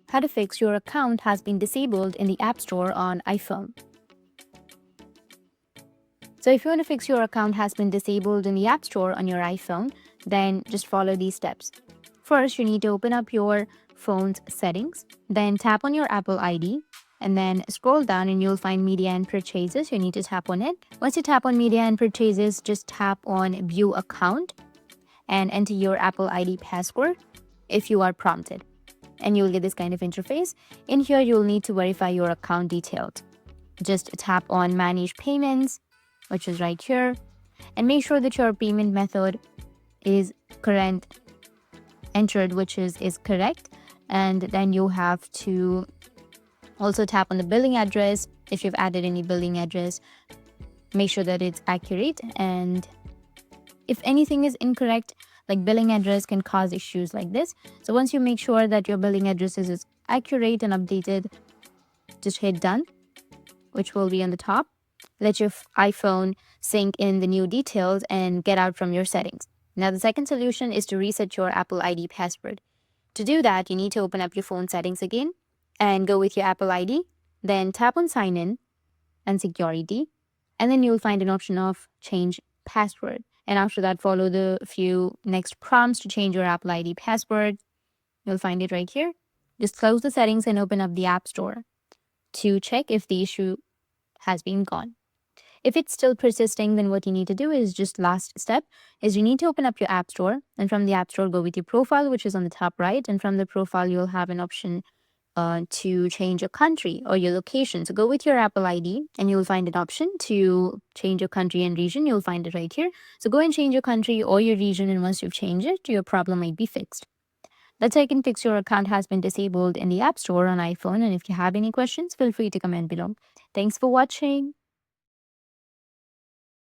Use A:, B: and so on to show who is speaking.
A: how to fix your account has been disabled in the App Store on iPhone. So if you want to fix your account has been disabled in the App Store on your iPhone, then just follow these steps. First, you need to open up your phone's settings, then tap on your Apple ID, and then scroll down and you'll find media and purchases. You need to tap on it. Once you tap on media and purchases, just tap on view account and enter your Apple ID password if you are prompted. And you'll get this kind of interface. In here, you'll need to verify your account details. Just tap on manage payments, which is right here, and make sure that your payment method is current entered, which is correct. And then you have to also tap on the billing address. If you've added any billing address, make sure that it's accurate. And if anything is incorrect, like billing address can cause issues like this. So once you make sure that your billing address is accurate and updated, just hit done, which will be on the top. Let your iPhone sync in the new details and get out from your settings. Now, the second solution is to reset your Apple ID password. To do that, you need to open up your phone settings again and go with your Apple ID. Then tap on sign in and security. And then you'll find an option of change password. And after that, follow the few next prompts to change your Apple ID password. You'll find it right here. Just close the settings and open up the App Store to check if the issue has been gone. If it's still persisting, then what you need to do is just last step is you need to open up your App Store, and from the App Store, go with your profile, which is on the top right. And from the profile, you'll have an option to change your country or your location. So go with your Apple ID and you'll find an option to change your country and region. You'll find it right here. So go and change your country or your region, and once you've changed it, your problem might be fixed. That's how you can fix your account has been disabled in the App Store on iPhone. And if you have any questions, feel free to comment below. Thanks for watching.